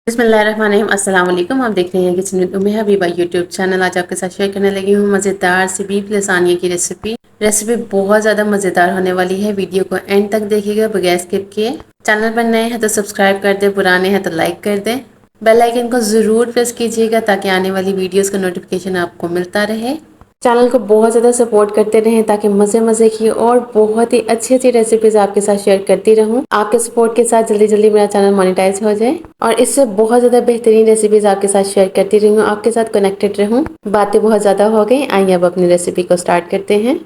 बिस्मिल्लाहिर्रहमानिर्रहीम। अस्सलाम वालेकुम। आप देख रहे हैं kitchen with Umme Habiba YouTube channel. आज आपके साथ शेयर करने लगी हूँ मज़ेदार सी बीफ लसानिया की रेसिपी बहुत ज़्यादा मज़ेदार होने वाली है। वीडियो को एंड तक देखिएगा बगैर स्किप किए। चैनल पर नए हैं तो सब्सक्राइब कर दें, पुराने हैं तो लाइक कर दें। बेल आइकन को ज़रूर प्रेस कीजिएगा ताकि आने वाली वीडियोज़ का नोटिफिकेशन आपको मिलता रहे। चैनल को बहुत ज़्यादा सपोर्ट करते रहें ताकि मज़े मज़े की और बहुत ही अच्छी अच्छी रेसिपीज़ आपके साथ शेयर करती रहूं। आपके सपोर्ट के साथ जल्दी जल्दी मेरा चैनल मोनेटाइज हो जाए और इससे बहुत ज़्यादा बेहतरीन रेसिपीज़ आपके साथ शेयर करती रहूं, आपके साथ कनेक्टेड रहूं। बातें बहुत ज़्यादा हो गई, आइए अब अपनी रेसिपी को स्टार्ट करते हैं।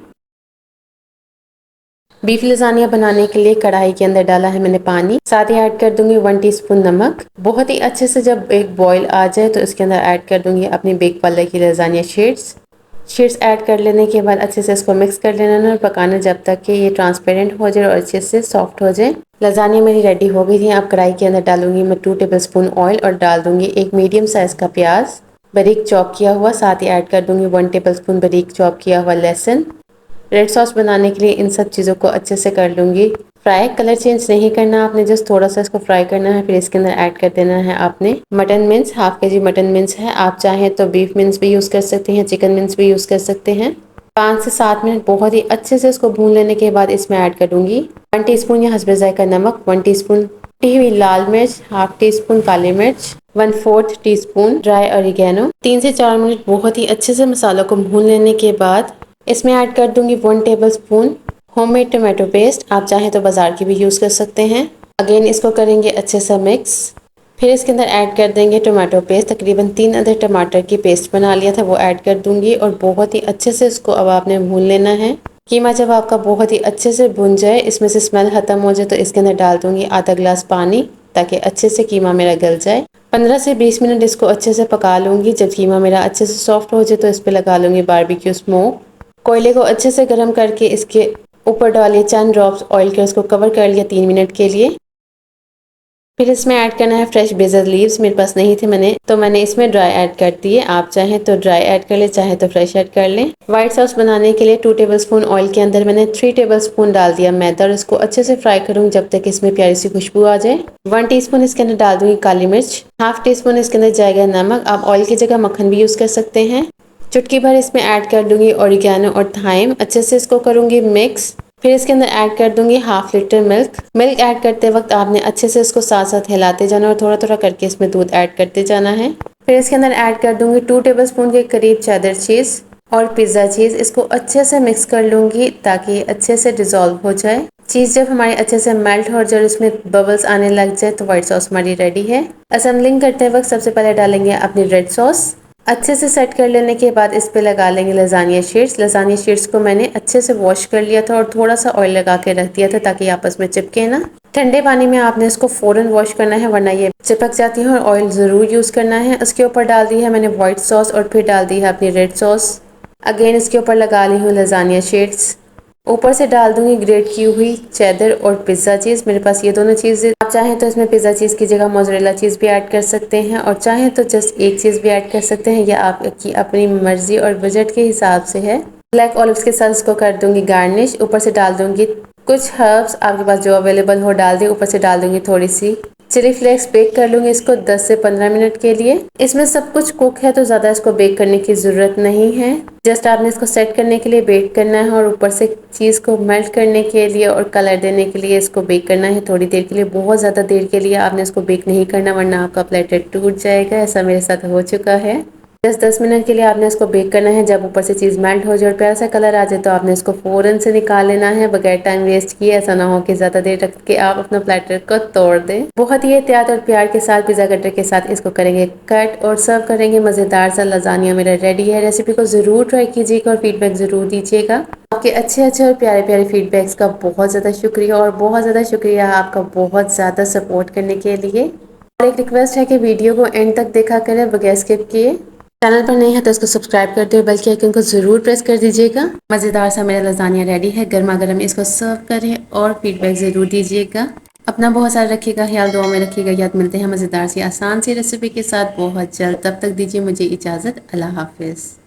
बीफ लसानिया बनाने के लिए कढ़ाई के अंदर डाला है मैंने पानी, साथ ही ऐड कर दूंगी 1 टीस्पून नमक। बहुत ही अच्छे से जब एक बॉईल आ जाए तो इसके अंदर ऐड कर दूंगी अपनी बेक वाले की लसानिया शीट्स ऐड कर लेने के बाद अच्छे से इसको मिक्स कर लेना और पकाना जब तक कि ये ट्रांसपेरेंट हो जाए और अच्छे से सॉफ्ट हो जाए। लसानिया मेरी रेडी हो गई थी। अब कढ़ाई के अंदर डालूंगी मैं 2 टेबलस्पून ऑयल और डाल दूंगी एक मीडियम साइज का प्याज बारीक चॉप किया हुआ। साथ ही ऐड कर दूंगी 1 टेबलस्पून बारीक चॉप किया हुआ लहसुन। रेड सॉस बनाने के लिए इन सब चीज़ों को अच्छे से कर लूँगी फ्राई। कलर चेंज नहीं करना आपने, जस्ट थोड़ा सा इसको फ्राई करना है। फिर इसके अंदर ऐड कर देना है आपने मटन मिन्स। हाफ के जी मटन मिन्स है, आप चाहें तो बीफ मिन्स भी यूज़ कर सकते हैं, चिकन मिन्स भी यूज़ कर सकते हैं। 5 से 7 मिनट बहुत ही अच्छे से इसको भून लेने के बाद इसमें ऐड करूँगी 1 टीस्पून या हस्बे जायका नमक, 1 टीस्पून कुटी हुई लाल मिर्च, हाफ टी स्पून काली मिर्च, 1/4 टीस्पून ड्राई ऑरिगेनो। 3 से 4 मिनट बहुत ही अच्छे से मसालों को भून लेने के बाद इसमें ऐड कर दूंगी 1 टेबलस्पून होममेड टोमेटो पेस्ट। आप चाहें तो बाजार की भी यूज़ कर सकते हैं। अगेन इसको करेंगे अच्छे से मिक्स। फिर इसके अंदर ऐड कर देंगे टोमेटो पेस्ट। तकरीबन 3 अदर टमाटर की पेस्ट बना लिया था वो ऐड कर दूंगी और बहुत ही अच्छे से इसको अब आपने भून लेना है। कीमा जब आपका बहुत ही अच्छे से भुन जाए, इसमें से स्मेल खत्म हो जाए, तो इसके अंदर डाल दूंगी आधा गिलास पानी ताकि अच्छे से कीमा मेरा गल जाए। 15 से 20 मिनट इसको अच्छे से पका लूंगी। जब कीमा मेरा अच्छे से सॉफ्ट हो जाए तो इस पर लगा लूंगी बारबेक्यू स्मोक। कोयले को अच्छे से गर्म करके इसके ऊपर डालिए चंद ड्रॉप्स ऑयल के, उसको कवर कर लिया 3 मिनट के लिए। फिर इसमें ऐड करना है फ्रेश बेसल लीव्स। मेरे पास नहीं थे मैंने इसमें ड्राई ऐड कर दिए। आप चाहें तो ड्राई ऐड कर ले, चाहे तो फ्रेश ऐड कर लें। व्हाइट सॉस बनाने के लिए 2 टेबलस्पून ऑयल के अंदर मैंने 3 टेबलस्पून डाल दिया मैदा और इसको अच्छे से फ्राई करूंगी जब तक इसमें प्यारी सी खुशबू आ जाए। 1 टीस्पून इसके अंदर डाल दूंगी काली मिर्च, हाफ टी स्पून इसके अंदर जाएगा नमक। आप ऑयल की जगह मक्खन भी यूज़ कर सकते हैं। चुटकी भर इसमें ऐड कर दूंगी ऑरिगेनो और थाइम। अच्छे से इसको करूंगी मिक्स। फिर इसके अंदर ऐड कर दूंगी हाफ लीटर मिल्क ऐड करते वक्त आपने अच्छे से इसको साथ साथ हिलाते जाना और थोड़ा थोड़ा करके इसमें दूध ऐड करते जाना है। फिर इसके अंदर ऐड कर दूंगी 2 टेबलस्पून के करीब चेडर चीज़ और पिज़्ज़ा चीज़। इसको अच्छे से मिक्स कर लूंगी ताकि अच्छे से डिज़ोल्व हो जाए। चीज़ जब हमारी अच्छे से मेल्ट हो जाए, इसमें बबल्स आने लग जाए, तो व्हाइट सॉस हमारी रेडी है। असेंबलिंग करते वक्त सबसे पहले डालेंगे अपनी रेड सॉस। अच्छे से सेट कर लेने के बाद इस पे लगा लेंगे लसानिया शीट्स को मैंने अच्छे से वॉश कर लिया था और थोड़ा सा ऑयल लगा के रख दिया था ताकि आपस में चिपके ना। ठंडे पानी में आपने इसको फ़ौरन वॉश करना है वरना ये चिपक जाती है और ऑयल ज़रूर यूज़ करना है। उसके ऊपर डाल दी है मैंने व्हाइट सॉस और फिर डाल दी है अपनी रेड सॉस। अगेन इसके ऊपर लगा ली हूँ लसानिया शीट्स। ऊपर से डाल दूंगी ग्रेट की हुई चेदर और पिज़्ज़ा चीज़। मेरे पास ये दोनों चीज़ें, आप चाहें तो इसमें पिज़्ज़ा चीज़ की जगह मोज़रेला चीज़ भी ऐड कर सकते हैं और चाहें तो जस्ट एक चीज़ भी ऐड कर सकते हैं, या आपकी अपनी मर्जी और बजट के हिसाब से है। ब्लैक ऑलिव्स के साथ इसको कर दूंगी गार्निश। ऊपर से डाल दूंगी कुछ हर्ब्स आपके पास जो अवेलेबल हो डाल दी। ऊपर से डाल दूंगी थोड़ी सी चिली फ्लेक्स। बेक कर लूंगी इसको 10 से 15 मिनट के लिए। इसमें सब कुछ कुक है तो ज़्यादा इसको बेक करने की ज़रूरत नहीं है। जस्ट आपने इसको सेट करने के लिए बेक करना है और ऊपर से चीज़ को मेल्ट करने के लिए और कलर देने के लिए इसको बेक करना है थोड़ी देर के लिए। बहुत ज़्यादा देर के लिए आपने इसको बेक नहीं करना वरना आपका प्लेटर टूट जाएगा। ऐसा मेरे साथ हो चुका है। 10 मिनट के लिए आपने इसको बेक करना है। जब ऊपर से चीज़ मेल्ट हो जाए और प्यारा सा कलर आ जाए तो आपने इसको फ़ौरन से निकाल लेना है बगैर टाइम वेस्ट किए। ऐसा ना हो कि ज़्यादा देर रख के आप अपना प्लेटर को तोड़ दें। बहुत ही एहतियात और प्यार के साथ पिज़्ज़ा कटर के साथ इसको करेंगे कट और सर्व करेंगे। मज़ेदार सा लसानिया मेरा रेडी है। रेसिपी को ज़रूर ट्राई कीजिएगा और फीडबैक ज़रूर दीजिएगा। आपके अच्छे और प्यारे प्यारे फीडबैक्स का बहुत ज़्यादा शुक्रिया और बहुत ज़्यादा शुक्रिया आपका बहुत ज़्यादा सपोर्ट करने के लिए। और एक रिक्वेस्ट है कि वीडियो को एंड तक देखा करें बगैर स्किप किए। चैनल पर नहीं है तो इसको सब्सक्राइब कर दो, बल्कि आइकन को ज़रूर प्रेस कर दीजिएगा। मज़ेदार सा मेरा लसानिया रेडी है। गर्मा गर्म इसको सर्व करें और फीडबैक ज़रूर दीजिएगा। अपना बहुत सारा रखिएगा ख्याल, दुआ में रखिएगा याद। मिलते हैं मज़ेदार सी आसान सी रेसिपी के साथ बहुत जल्द। तब तक दीजिए मुझे इजाज़त। अल्लाह हाफिज़।